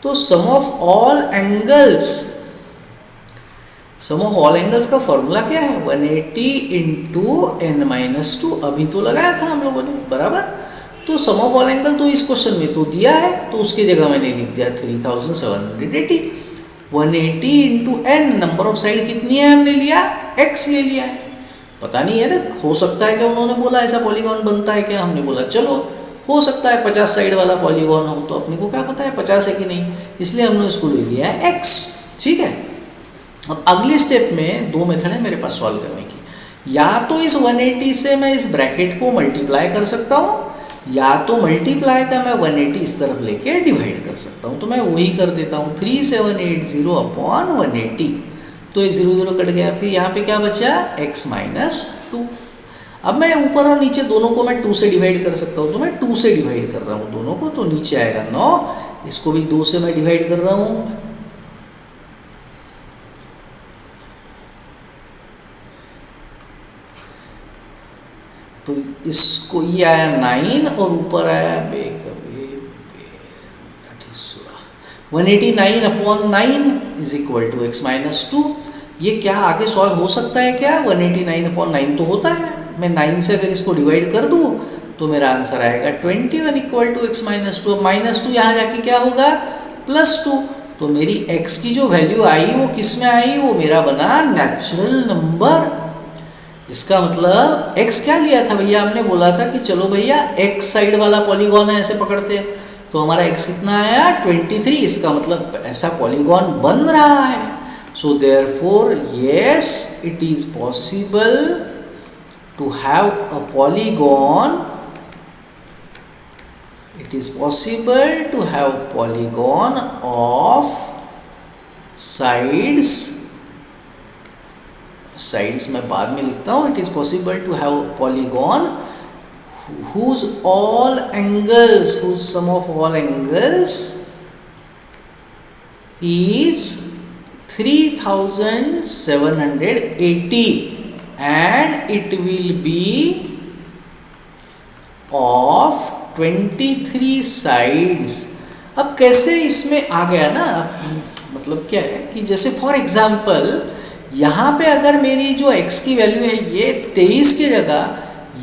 तो sum of all angles, sum of all angles का फॉर्मूला क्या है 180 इंटू n माइनस 2, अभी तो लगाया था हम लोगों ने बराबर। तो सम ऑफ ऑल एंगल तो इस क्वेश्चन में तो दिया है, तो उसकी जगह मैंने लिख दिया 3780। 180 into n, number of side कितनी है हमने लिया x ले लिया है। पता नहीं है ना, हो सकता है क्या उन्होंने बोला ऐसा पॉलीगॉन बनता है क्या, हमने बोला चलो हो सकता है 50 साइड वाला पॉलीगॉन हो, तो अपने को क्या पता है 50 है कि नहीं, इसलिए हमने इसको ले लिया है x। ठीक है, अब अगली स्टेप में दो मेथड है मेरे पास सॉल्व करने की। या तो इस 180 से मैं इस ब्रैकेट को मल्टीप्लाई कर सकता हूँ, या तो मल्टीप्लाई का मैं 180 इस तरफ लेके डिवाइड कर सकता हूँ। तो मैं वही कर देता हूँ 3780 अपॉन 180। तो ये 0 0 कट गया, फिर यहाँ पे क्या बचा x माइनस 2। अब मैं ऊपर और नीचे दोनों को मैं 2 से डिवाइड कर सकता हूँ, तो मैं 2 से डिवाइड कर रहा हूँ दोनों को, तो नीचे आएगा 9, इसको भी 2 से मैं डिवाइड कर रहा हूँ। तो इसको ये आया 9 और ऊपर आया 189 upon 9 is equal to x minus 2। ये क्या आगे सॉल्व हो सकता है क्या? 189 अपॉन 9 तो होता है, मैं 9 से अगर इसको डिवाइड कर दूँ तो मेरा आंसर आएगा 21 इक्वल टू x माइनस 2। अब माइनस 2 यहाँ जाके क्या होगा प्लस 2। तो मेरी x की जो वैल्यू आई वो किस में आई? वो मेरा बना नेचुरल नंबर। इसका मतलब x क्या लिया था भैया? हमने बोला था कि चलो भैया x साइड वाला पॉलीगॉन है, ऐसे पकड़ते हैं। तो हमारा x कितना आया 23। इसका मतलब ऐसा पॉलीगॉन बन रहा है। So therefore yes it is possible to have a polygon, it is possible to have polygon of sides मैं बाद में लिखता हूँ। it is possible to have polygon whose sum of all angles is 3780 and it will be of 23 sides. अब कैसे इसमें आ गया ना, मतलब क्या है कि जैसे फॉर एग्जाम्पल यहाँ पे अगर मेरी जो x की वैल्यू है ये 23 की जगह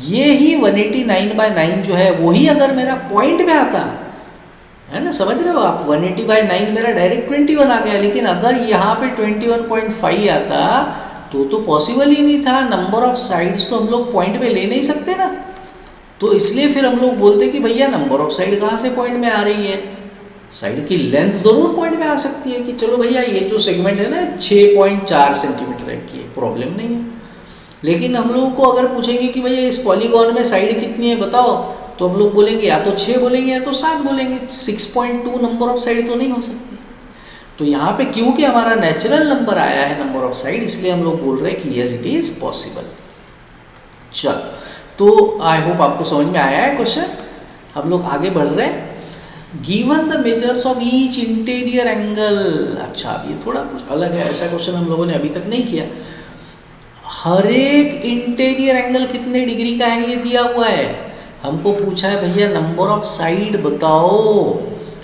ये ही 189/9 जो है वही अगर मेरा पॉइंट में आता है ना, समझ रहे हो आप? 180/9 मेरा डायरेक्ट 21 आ गया, लेकिन अगर यहाँ पे 21.5 आता तो पॉसिबल ही नहीं था। नंबर ऑफ साइड्स तो हम लोग पॉइंट में ले नहीं सकते ना, तो इसलिए फिर हम लोग बोलते कि भैया नंबर ऑफ साइड कहाँ से पॉइंट में आ रही है? साइड की लेंथ ज़रूर पॉइंट में आ सकती है कि चलो भैया ये जो सेगमेंट है ना 6.4 सेंटीमीटर है कि प्रॉब्लम नहीं है। लेकिन हम लोगों को अगर पूछेंगे कि भैया इस पॉलीगॉन में साइड कितनी है बताओ, तो हम लोग बोलेंगे या तो 6 बोलेंगे या तो 7 बोलेंगे। 6.2 नंबर ऑफ साइड तो नहीं हो सकती। तो यहाँ पे क्योंकि हमारा नेचुरल नंबर आया है नंबर ऑफ साइड, इसलिए हम लोग बोल रहे हैं कि यस इट इज़ पॉसिबल। चल, तो आई होप आपको समझ में आया है क्वेश्चन। हम लोग आगे बढ़ रहे हैं। Given the measures of each interior angle. अच्छा, अब ये थोड़ा कुछ अलग है, ऐसा क्वेश्चन हम लोगों ने अभी तक नहीं किया। हर एक इंटीरियर एंगल कितने डिग्री का है ये दिया हुआ है। हमको पूछा है भैया नंबर ऑफ साइड बताओ,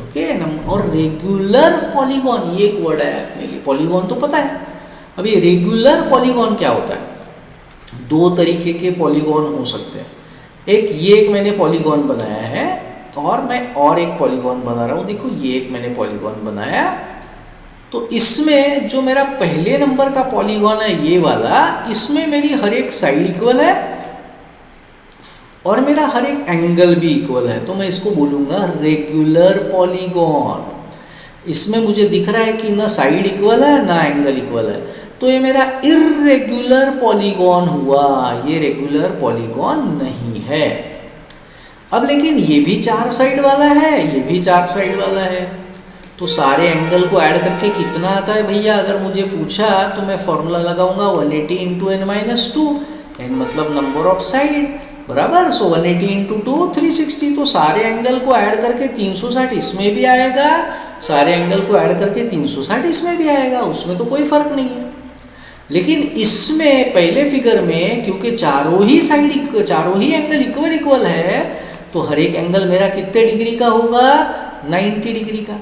ओके। और रेगुलर पॉलीगॉन, ये एक वर्ड है अपने लिए। पॉलीगॉन तो पता है, अभी रेगुलर पॉलीगॉन क्या होता है? दो तरीके के पॉलीगॉन हो सकते हैं। एक मैंने पॉलीगॉन बनाया है और मैं और एक पॉलीगॉन बना रहा हूँ। देखो ये एक मैंने पॉलीगॉन बनाया, तो इसमें जो मेरा पहले नंबर का पॉलीगॉन है ये वाला, इसमें मेरी हर एक साइड इक्वल है और मेरा हर एक एंगल भी इक्वल है, तो मैं इसको बोलूँगा रेगुलर पॉलीगॉन। इसमें मुझे दिख रहा है कि ना साइड इक्वल है ना एंगल इक्वल है, तो ये मेरा इर्रेगुलर पॉलीगॉन हुआ, ये रेगुलर पॉलीगॉन नहीं है। अब लेकिन ये भी 4 साइड वाला है, ये भी 4 साइड वाला है, तो सारे एंगल को ऐड करके कितना आता है भैया? अगर मुझे पूछा तो मैं फॉर्मूला लगाऊंगा 180 इंटू n-2, n मतलब नंबर ऑफ साइड, बराबर। सो 180 इंटू 2 360, तो सारे एंगल को ऐड करके 360 इसमें भी आएगा, सारे एंगल को ऐड करके 360 इसमें भी आएगा, उसमें तो कोई फर्क नहीं है। लेकिन इसमें पहले फिगर में क्योंकि चारों ही एंगल इक्वल है, तो हर एक एंगल मेरा कितने डिग्री का होगा? 90 डिग्री का,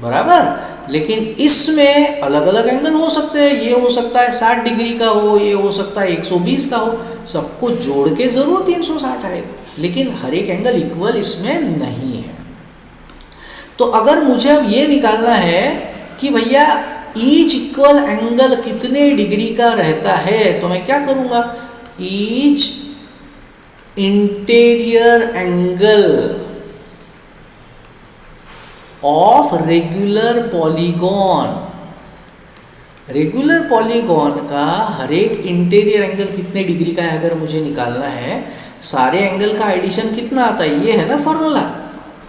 बराबर। लेकिन इसमें अलग अलग एंगल हो सकते हैं, ये हो सकता है 60 डिग्री का हो, ये हो सकता है 120 का हो, सबको जोड़ के जरूर 360 आएगा, लेकिन हर एक एंगल इक्वल इसमें नहीं है। तो अगर मुझे अब ये निकालना है कि भैया ईच इक्वल एंगल कितने डिग्री का रहता है, तो मैं क्या करूँगा? Each interior angle of regular polygon regular polygon का हर एक इंटीरियर एंगल कितने डिग्री का है अगर मुझे निकालना है, सारे एंगल का एडिशन कितना आता है, ये है ना फॉर्मूला।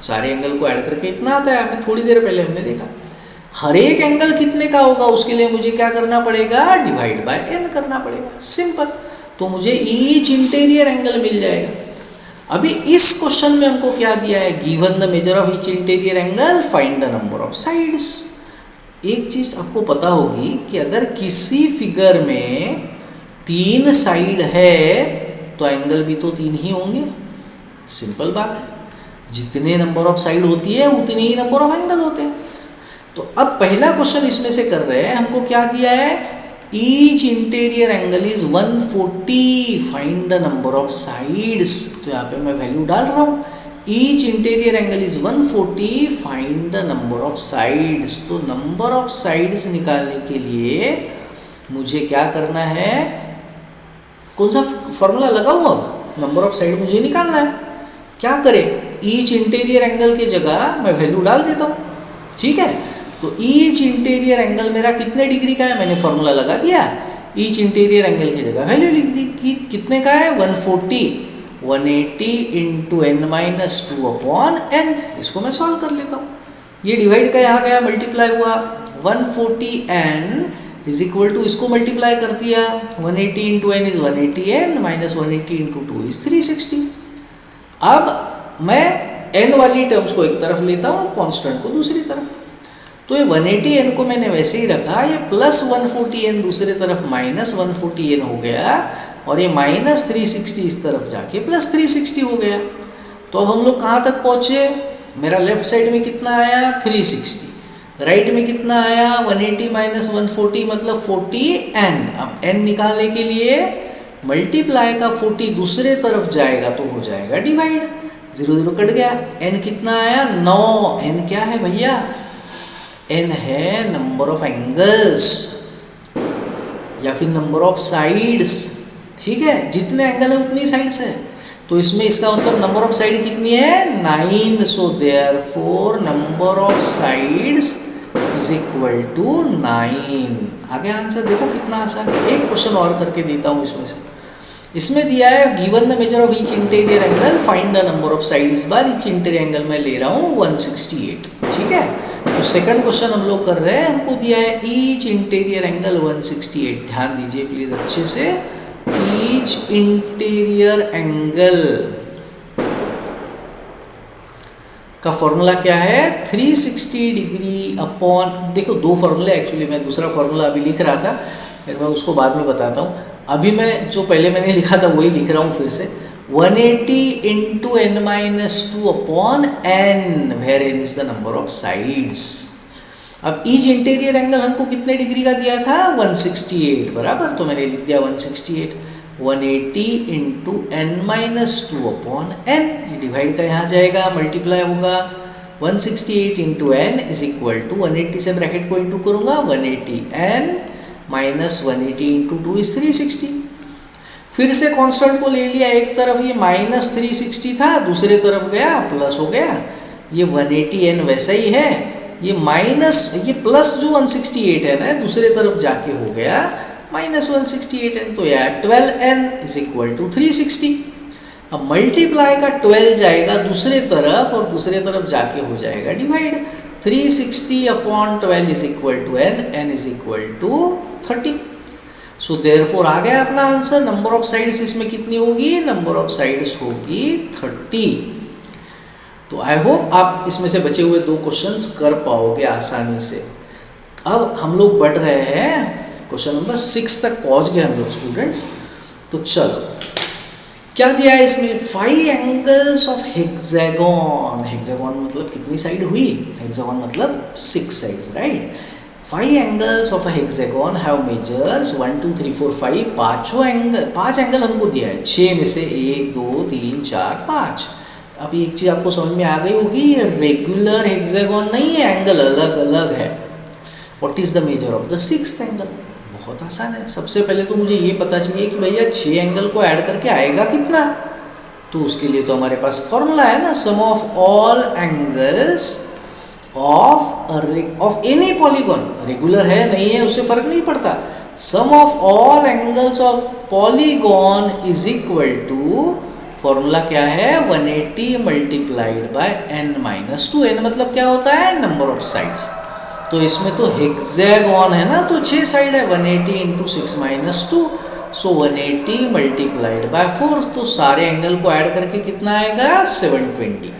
सारे एंगल को ऐड करके इतना आता है, आपने थोड़ी देर पहले हमने देखा। हर एक एंगल कितने का होगा उसके लिए मुझे क्या करना पड़ेगा, डिवाइड बाय n करना पड़ेगा, सिंपल। तो मुझे ईच इंटीरियर एंगल मिल जाएगा। अभी इस क्वेश्चन में हमको क्या दिया है, given the measure of each interior angle find the number of sides. एक चीज आपको पता होगी कि अगर किसी फिगर में 3 साइड है तो एंगल भी तो 3 ही होंगे, सिंपल बात है। जितने नंबर ऑफ साइड होती है उतने ही नंबर ऑफ एंगल होते हैं। तो अब पहला क्वेश्चन इसमें से कर रहे हैं, हमको क्या दिया है, each interior angle is 140, find the number of sides. तो यहाँ पे मैं वैल्यू डाल रहा हूँ, each interior angle is 140, find the number of sides. तो नंबर ऑफ साइड्स निकालने के लिए मुझे क्या करना है, कौन सा फॉर्मूला लगाऊं, अब नंबर ऑफ साइड मुझे निकालना है। क्या करें, ईच इंटीरियर एंगल की जगह मैं वैल्यू डाल देता हूँ, ठीक है। तो ईच इंटीरियर एंगल मेरा कितने डिग्री का है, मैंने फॉर्मूला लगा दिया। ईच इंटीरियर एंगल की जगह वैल्यू लिख दी कि कितने का है, 140, 180 into n minus 2 upon n। इसको मैं सॉल्व कर लेता हूँ। ये डिवाइड का यहाँ गया, मल्टीप्लाई हुआ, 140n इज इक्वल टू, इसको मल्टीप्लाई कर दिया, 180 into n is 180n minus 180 into 2 is 360। अब मैं n वाली टर्म्स को एक तरफ लेता हूँ, कांस्टेंट को दूसरी तरफ। तो ये 180n को मैंने वैसे ही रखा, ये प्लस 140n दूसरी तरफ माइनस 140n हो गया, और ये माइनस 360 इस तरफ जाके प्लस 360 हो गया। तो अब हम लोग कहाँ तक पहुँचे, मेरा लेफ्ट साइड में कितना आया 360, राइट में कितना आया 180 माइनस 140 मतलब 40n। अब n निकालने के लिए मल्टीप्लाई का 40 दूसरे तरफ जाएगा तो हो जाएगा डिवाइड, 0 0 कट गया, n कितना आया 9। n क्या है भैया, n है नंबर ऑफ एंगल्स या फिर नंबर ऑफ साइड्स, ठीक है। जितने एंगल है उतनी साइड्स है, तो इसमें इसका मतलब नंबर ऑफ साइड कितनी है 9। So therefore number of sides is equal to 9। आगे आंसर देखो कितना आसान है। एक क्वेश्चन और करके देता हूँ इसमें से। इसमें दिया है given the measure of each interior angle find the number of side. इस बार ईच इंटीरियर एंगल मैं ले रहा हूँ 168, ठीक है। तो सेकंड क्वेश्चन हम लोग कर रहे हैं, हमको दिया है ईच इंटीरियर एंगल 168। ध्यान दीजिए प्लीज अच्छे से, ईच इंटीरियर एंगल का फॉर्मूला क्या है 360 डिग्री अपॉन, देखो दो फॉर्मूले, एक्चुअली मैं दूसरा फॉर्मूला अभी लिख रहा था, फिर मैं उसको बाद में बताता हूँ। अभी मैं जो पहले मैंने लिखा था वही लिख रहा हूँ फिर से, 180 into n minus 2 upon n, where n is the number of sides. अब ईच इंटीरियर एंगल हमको कितने डिग्री का दिया था 168, बराबर, तो मैंने लिख दिया 168, 180 into n minus 2 upon n, ये डिवाइड का यहाँ जाएगा, मल्टीप्लाई होगा, 168 into n is equal to 180 से ब्रैकेट को इंटू करूँगा, 180n माइनस 180 इंटू 2 इज 360। फिर से कांस्टेंट को ले लिया एक तरफ, ये माइनस 360 था, दूसरे तरफ गया प्लस हो गया, ये 180n वैसा ही है, ये माइनस, ये प्लस जो 168 है ना दूसरे तरफ जाके हो गया माइनस 168n, तो यार 12n इज इक्वल टू 360। अब मल्टीप्लाई का 12 जाएगा दूसरे तरफ और दूसरे तरफ जाके हो जाएगा divide, 360 upon 12 is equal to n, n is equal to 30। So therefore आ गया अपना आंसर। नंबर ऑफ साइड्स इसमें कितनी होगी, नंबर ऑफ साइड्स होगी 30। तो आई होप आप इसमें से बचे हुए 2 क्वेश्चंस कर पाओगे आसानी से। अब हम लोग बढ़ रहे हैं क्वेश्चन नंबर 6 तक पहुंच गए हम लोग स्टूडेंट्स। तो चलो क्या दिया है इसमें, 5 एंगल्स ऑफ हेक्सागोन। हेक्सागोन मतलब कितनी साइड हुई, हेक्सागोन मतलब 6 sides, right. 5 angles of a hexagon have measures 1 2 3 4 5। पांच एंगल हमको दिया है, 6 में से 1 2 3 4 5। अब एक चीज आपको समझ में आ गई होगी, ये रेगुलर हेक्सागोन नहीं है, एंगल अलग अलग है। What is the measure of the 6th angle, बहुत आसान है। सबसे पहले तो मुझे ये पता चाहिए कि भैया 6 एंगल को ऐड करके आएगा कितना, तो उसके लिए तो हमारे पास फॉर्मूला है ना, sum of all angles of any polygon, regular है नहीं है उससे फर्क नहीं पड़ता, sum of all angles of polygon is equal to, formula क्या है 180 मल्टीप्लाइड बाय n-2। n मतलब क्या होता है नंबर ऑफ साइड्स, तो इसमें तो हेक्सागोन है ना, तो 6 साइड है, 180 इंटू 6 - 2, सो 180 मल्टीप्लाइड बाय 4, तो सारे एंगल को ऐड करके कितना आएगा 720।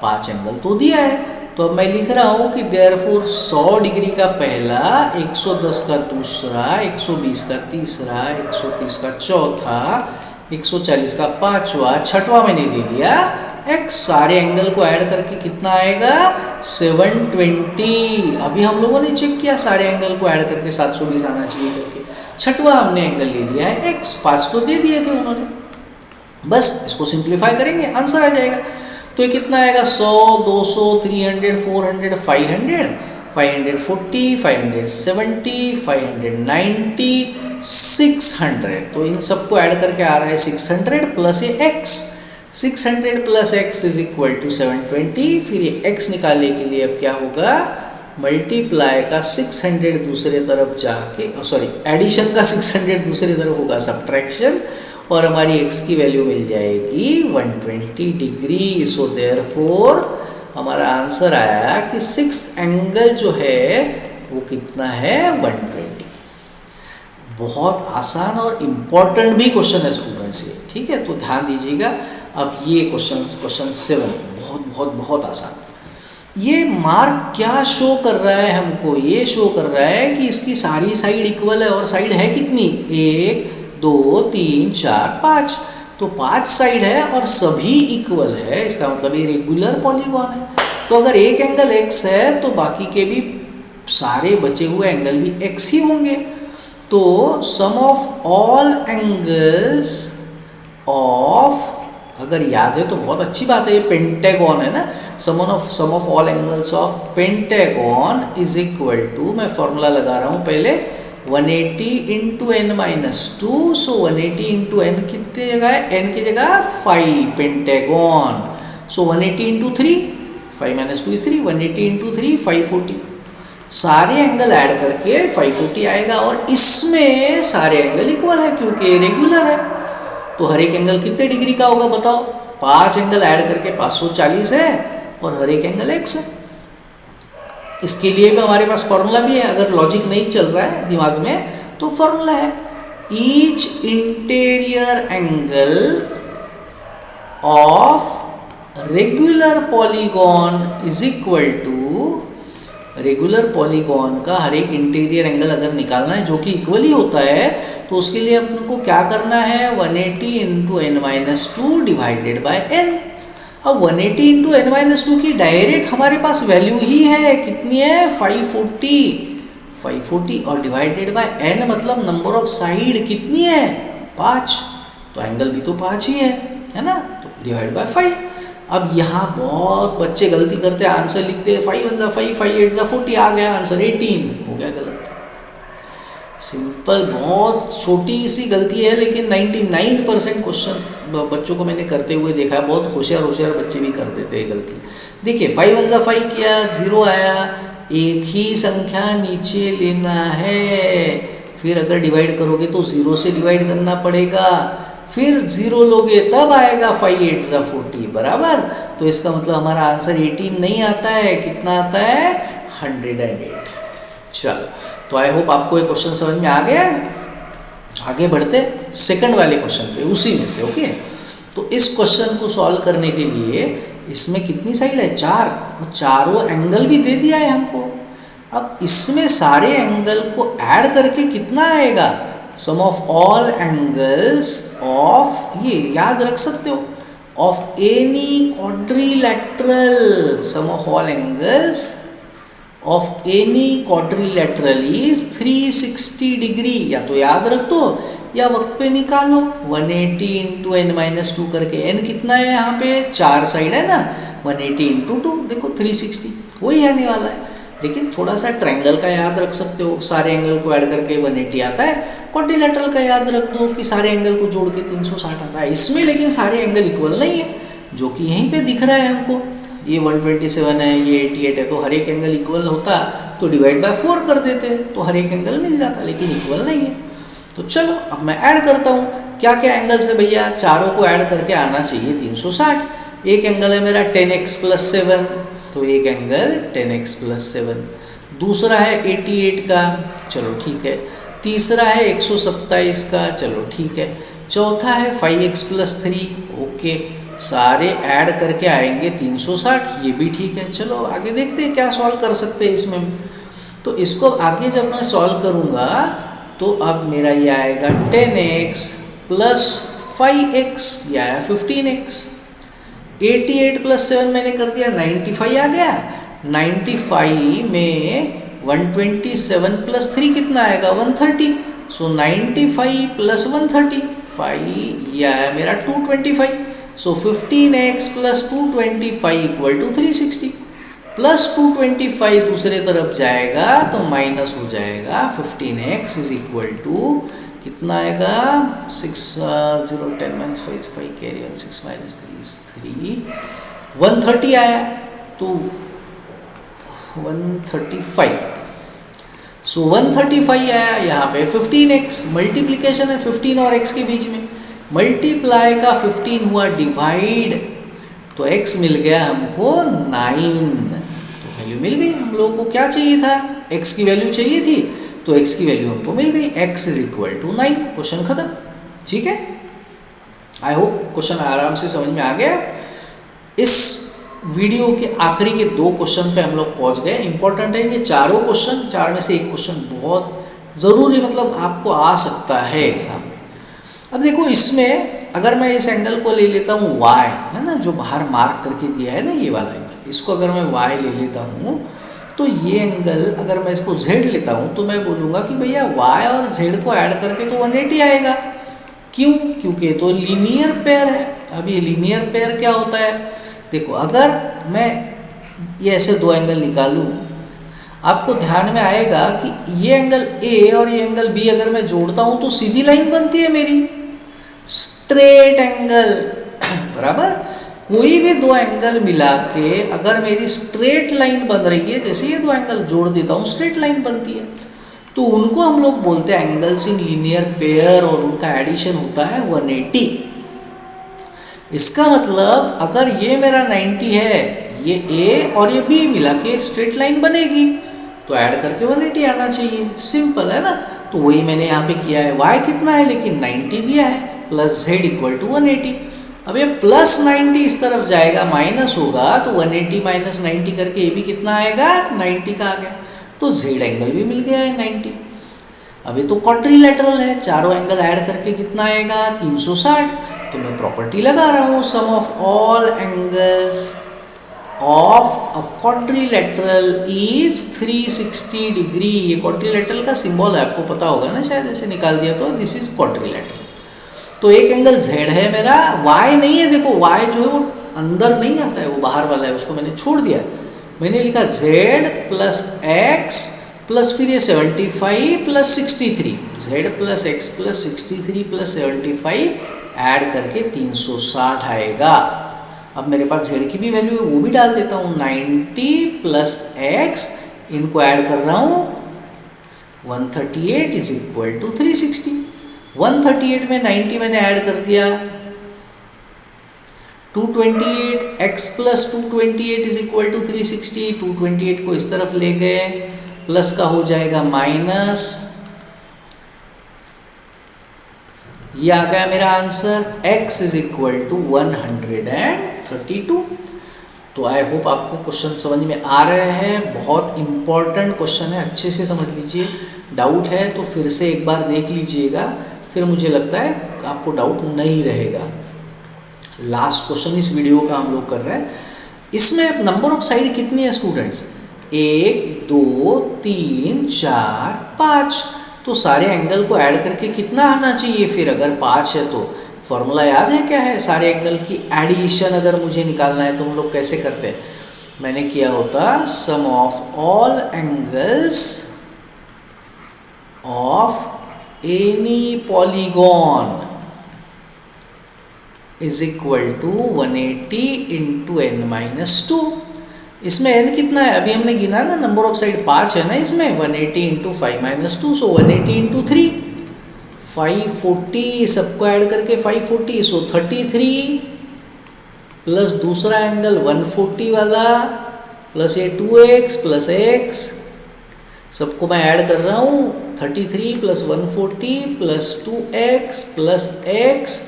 5 एंगल तो दिया है, तो अब मैं लिख रहा हूँ कि देयरफॉर 100 डिग्री का पहला, 110 का दूसरा, 120 का तीसरा, 130 का चौथा, 140 का पांचवा, छठवां मैंने ले लिया x, सारे एंगल को ऐड करके कितना आएगा 720। अभी हम लोगों ने चेक किया सारे एंगल को ऐड करके 720 आना चाहिए करके, छठवां हमने एंगल ले लिया है x, 5 तो दे दिए थे उन्होंने, बस इसको सिंप्लीफाई करेंगे आंसर आ जाएगा। तो ये कितना आएगा 100, 200, 300, 400, 500, 540, 570, 590, 600, तो इन सबको ऐड करके आ रहा है 600 प्लस ये x, 600 plus x is equal to 720। फिर ये x निकालने के लिए अब क्या होगा, मल्टीप्लाई का 600 दूसरे तरफ जाके, सॉरी एडिशन का 600 दूसरे तरफ होगा सब्ट्रैक्शन, और हमारी x की वैल्यू मिल जाएगी 120 डिग्री। सो देयरफॉर हमारा आंसर आया कि 6th एंगल जो है वो कितना है 120। बहुत आसान और इम्पॉर्टेंट भी क्वेश्चन है स्टूडेंट्स ये, ठीक है, तो ध्यान दीजिएगा। अब ये क्वेश्चन 7 बहुत बहुत बहुत आसान, ये मार्क क्या शो कर रहा है हमको, ये शो कर रहा है कि इसकी सारी साइड इक्वल है, और साइड है कितनी 1 2 3 4 5, तो 5 साइड है और सभी इक्वल है, इसका मतलब ये रेगुलर पॉलीगॉन है। तो अगर एक एंगल x है तो बाकी के भी सारे बचे हुए एंगल भी x ही होंगे, तो sum of all angles of, अगर याद है तो बहुत अच्छी बात है, ये पेंटागन है ना, sum of all angles of pentagon is equal to, मैं फॉर्मूला लगा रहा हूँ पहले 180 इंटू n-2, सो 180 इंटू n कितने जगह है, n की जगह 5 pentagon, so 180 into 3, 5 - 2 is 3, 180 into 3 540, सारे एंगल ऐड करके 540 आएगा, और इसमें सारे एंगल इक्वल है क्योंकि रेगुलर है, तो हर एक एंगल कितने डिग्री का होगा बताओ, 5 एंगल ऐड करके 540 है, और हर एक एंगल x है। इसके लिए भी हमारे पास फॉर्मूला भी है, अगर लॉजिक नहीं चल रहा है दिमाग में तो फॉर्मूला है, each interior angle of regular polygon is equal to, regular polygon का हर एक इंटीरियर एंगल अगर निकालना है जो कि इक्वल ही होता है, तो उसके लिए अपन को क्या करना है 180 into n-2 divided by n। अब 180 इंटू n-2 की डायरेक्ट हमारे पास वैल्यू ही है, कितनी है 540, और डिवाइडेड बाय n मतलब नंबर ऑफ साइड कितनी है 5, तो एंगल भी तो 5 ही है ना, तो डिवाइड बाय 5। अब यहाँ बहुत बच्चे गलती करते हैं, आंसर लिखते हैं 5 × 5, 5 × 8 40, आ गया आंसर 18, हो गया गलत। सिंपल, बहुत छोटी सी गलती है, लेकिन 99% क्वेश्चन बच्चों को मैंने करते हुए देखा है, बहुत होशियार बच्चे भी कर देते हैं गलती। देखिए 5 × 5 किया, 0 आया, एक ही संख्या नीचे लेना है, फिर अगर डिवाइड करोगे तो 0 से डिवाइड करना पड़ेगा, फिर 0 लोगे तब आएगा 5 × 8 = 40 बराबर, तो इसका मतलब हमारा आंसर 18 नहीं आता है, कितना आता है 108। चलो, तो आई होप आपको ये क्वेश्चन समझ में आ गया। आगे बढ़ते सेकंड वाले क्वेश्चन पे, उसी में से। ओके, तो इस क्वेश्चन को सॉल्व करने के लिए इसमें कितनी साइड है 4, और चारों एंगल भी दे दिया है हमको। अब इसमें सारे एंगल को ऐड करके कितना आएगा, sum of all angles of, ये याद रख सकते हो, of any quadrilateral, sum of all angles of any quadrilateral is 360 degree, या तो याद रख दो या वक्त पे निकालो, 180 इंटू n-2 करके, n कितना है यहाँ पे 4 साइड है ना, 180 इंटू 2 देखो 360 वही आने वाला है। लेकिन थोड़ा सा ट्रायंगल का याद रख सकते हो, सारे एंगल को ऐड करके 180 आता है, क्वाड्रिलैटरल का याद रख दो कि सारे एंगल को जोड़ के 360 आता है। इसमें लेकिन सारे एंगल इक्वल नहीं है, जो कि यहीं पे दिख रहा है हमको। ये 127 है, ये 88 है, तो हर एक एंगल इक्वल होता तो डिवाइड बाय 4 कर देते तो हर एक एंगल मिल जाता, लेकिन इक्वल नहीं है। तो चलो अब मैं ऐड करता हूँ। क्या क्या एंगल्स है भैया, चारों को ऐड करके आना चाहिए 360। एक एंगल है मेरा 10x + 7, तो एक एंगल 10x + 7। दूसरा है 88 का, चलो ठीक है। तीसरा है 127 का, चलो ठीक है। चौथा है 5x + 3, ओके। सारे ऐड करके आएंगे 360, ये भी ठीक है। चलो आगे देखते हैं क्या सॉल्व कर सकते हैं इसमें। तो इसको आगे जब मैं सॉल्व करूँगा तो अब मेरा ये आएगा 10x + 5x, या 15x। 88 + 7 मैंने कर दिया, 95 आ गया। 95 में 127 + 3 कितना आएगा, 130। सो 95 + 130, 5 यह है मेरा 225। सो 15x + 225 = 360। प्लस 225 दूसरे तरफ जाएगा तो माइनस हो जाएगा। 15x = कितना आएगा, 6 0 10 - 5 5 कैरी ऑन 6 - 3 is 3, 130 आया। तो 135, सो 135 आया। यहाँ पे 15x मल्टीप्लीकेशन है 15 और x के बीच में, मल्टीप्लाई का 15 हुआ डिवाइड, तो x मिल गया हमको 9। तो वैल्यू मिल गई। हम लोगों को क्या चाहिए था, x की वैल्यू चाहिए थी, तो x की वैल्यू हमको मिल गई। x = 9, क्वेश्चन खत्म। ठीक है, आई होप क्वेश्चन आराम से समझ में आ गया। इस वीडियो के आखिरी के 2 क्वेश्चन पे हम लोग पहुंच गए। इंपॉर्टेंट है ये चारों क्वेश्चन, 4 में से एक क्वेश्चन बहुत ज़रूरी, मतलब आपको आ सकता है एग्जाम में। अब देखो इसमें अगर मैं इस एंगल को ले लेता हूँ y, है ना, जो बाहर मार्क करके दिया है ना ये वाला एंगल, इसको अगर मैं y ले लेता हूँ तो ये एंगल अगर मैं इसको z लेता हूँ तो मैं बोलूँगा कि भैया y और z को ऐड करके तो 180 आएगा। क्यों, क्योंकि ये तो लीनियर पेयर है। अब ये लीनियर पेयर क्या होता है, देखो अगर मैं ये ऐसे 2 एंगल निकालूं, आपको ध्यान में आएगा कि ये एंगल A और ये एंगल B अगर मैं जोड़ता हूं तो सीधी लाइन बनती है मेरी, स्ट्रेट एंगल, बराबर। कोई भी 2 एंगल मिला के अगर मेरी स्ट्रेट लाइन बन रही है, जैसे ये 2 एंगल जोड़ देता हूँ स्ट्रेट लाइन बनती है, तो उनको हम लोग बोलते हैं एंगल्स इन लीनियर पेयर, और उनका एडिशन होता है 180। इसका मतलब अगर ये मेरा 90 है, ये A और ये B मिला के स्ट्रेट लाइन बनेगी, तो ऐड करके 180 आना चाहिए। सिंपल है ना। तो वही मैंने यहाँ पे किया है। y कितना है, लेकिन 90 दिया है, प्लस z = 180। अब ये प्लस 90 इस तरफ जाएगा, माइनस होगा, तो 180 - 90 करके ये भी कितना आएगा, 90 का आ गया। तो z एंगल भी मिल गया है 90। अब ये तो क्वाड्रिलेटरल है, चारों एंगल ऐड करके कितना आएगा, 360। तो मैं प्रॉपर्टी लगा रहा हूँ, sum of all angles of a quadrilateral is 360 degree. ये क्वाड्रिलेटरल का सिंबल है, आपको पता होगा ना शायद, ऐसे निकाल दिया तो दिस इज क्वाड्रिलेटरल। तो एक एंगल z है मेरा, y नहीं है। देखो y जो है वो अंदर नहीं आता है, वो बाहर वाला है, उसको मैंने छोड़ दिया। मैंने लिखा z + x प्लस फिर ये 75 + 63, z + x + 63 + 75 ऐड करके 360 आएगा। अब मेरे पास z की भी वैल्यू है, वो भी डाल देता हूँ, 90 + x, इनको ऐड कर रहा हूँ, 138 = 360। 138 में 90 मैंने ऐड कर दिया, 228, x + 228 = 360। 228 को इस तरफ ले गए, प्लस का हो जाएगा माइनस, ये आ गया मेरा आंसर, x = 132। तो आई होप आपको क्वेश्चन समझ में आ रहे हैं। बहुत इंपॉर्टेंट क्वेश्चन है, अच्छे से समझ लीजिए। डाउट है तो फिर से एक बार देख लीजिएगा, फिर मुझे लगता है आपको डाउट नहीं रहेगा। लास्ट क्वेश्चन इस वीडियो का हम लोग कर रहे हैं। इसमें नंबर ऑफ साइड कितनी है स्टूडेंट्स, 1 2 3 4 5। तो सारे एंगल को ऐड करके कितना आना चाहिए फिर, अगर 5 है तो फॉर्मूला याद है क्या है, सारे एंगल की एडिशन अगर मुझे निकालना है तो हम लोग कैसे करते हैं, मैंने किया होता sum of all angles of any polygon is equal to 180 into n minus 2। इसमें n कितना है, अभी हमने गिना ना, नंबर ऑफ साइड 5 है ना इसमें, 180 इंटू 5 माइनस 2, सो 180 इंटू 3 540, सबको ऐड करके 540, सो 33 प्लस दूसरा एंगल 140 वाला प्लस ये 2x प्लस x, सबको मैं ऐड कर रहा हूँ, 33 plus 140 plus 2x plus x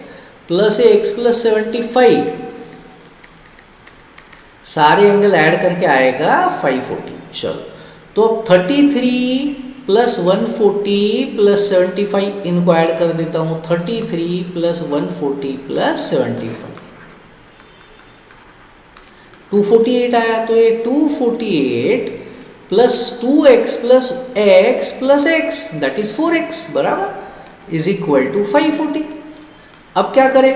plus x plus 75, सारे एंगल ऐड करके आएगा 540। चलो तो अब 33 प्लस 140 प्लस 75 इनको ऐड कर देता हूँ, 33 प्लस 140 प्लस 75 248 आया, तो ये 248 plus 2x plus x plus x that is 4x बराबर इज इक्वल टू 540। अब क्या करें,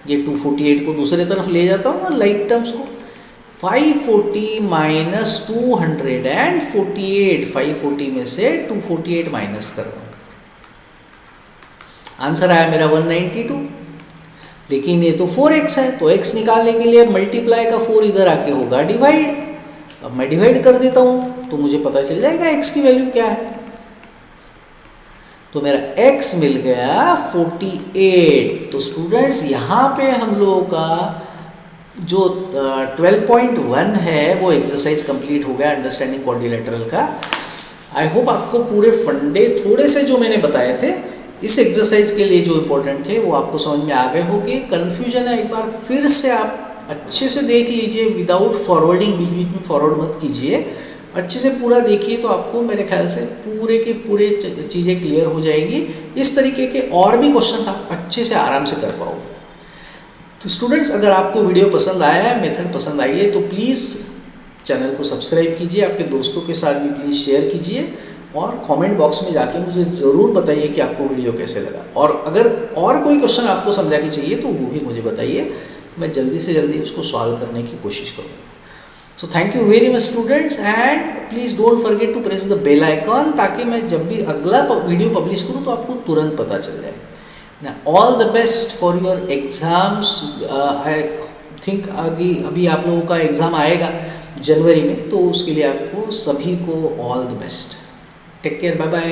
ये 248 को दूसरे तरफ ले जाता हूँ ना लाइक टर्म्स को, 540 माइनस 248, 540 में से 248 माइनस कर रहा हूँ, आंसर आया मेरा 192। लेकिन ये तो 4x है, तो x निकालने के लिए मल्टीप्लाई का 4 इधर आके होगा डिवाइड। अब मैं डिवाइड कर देता हूँ तो मुझे पता चल जाएगा x की वैल्यू क्या है, तो मेरा x मिल गया 48। तो स्टूडेंट्स यहाँ पे हम लोगों का जो 12.1 है वो एक्सरसाइज कंप्लीट हो गया अंडरस्टैंडिंग क्वाड्रिलेटरल का। आई होप आपको पूरे फंडे थोड़े से जो मैंने बताए थे इस एक्सरसाइज के लिए जो इम्पोर्टेंट थे वो आपको समझ में आ गए होंगे। कन्फ्यूजन है एक बार फिर से आप अच्छे से देख लीजिए, विदाउट फॉरवर्डिंग, बीच बीच में फॉरवर्ड मत कीजिए, अच्छे से पूरा देखिए तो आपको मेरे ख्याल से पूरे के पूरे चीज़ें क्लियर हो जाएगी। इस तरीके के और भी क्वेश्चंस आप अच्छे से आराम से कर पाओगे। तो स्टूडेंट्स अगर आपको वीडियो पसंद आया है, मेथड पसंद आई है, तो प्लीज़ चैनल को सब्सक्राइब कीजिए, आपके दोस्तों के साथ भी प्लीज़ शेयर कीजिए और कमेंट बॉक्स में जाके मुझे ज़रूर बताइए कि आपको वीडियो कैसे लगा। और अगर और कोई क्वेश्चन आपको समझा के चाहिए तो वो भी मुझे बताइए, मैं जल्दी से जल्दी उसको सॉल्व करने की कोशिश करूँगा। So thank you very much students, and please don't forget to press the bell icon, ताकि मैं जब भी अगला वीडियो पब्लिश करूँ तो आपको तुरंत पता चल जाए। All the best for your exams. I think अभी आप लोगों का एग्ज़ाम आएगा जनवरी में, तो उसके लिए आपको सभी को all the best. Take care, bye bye.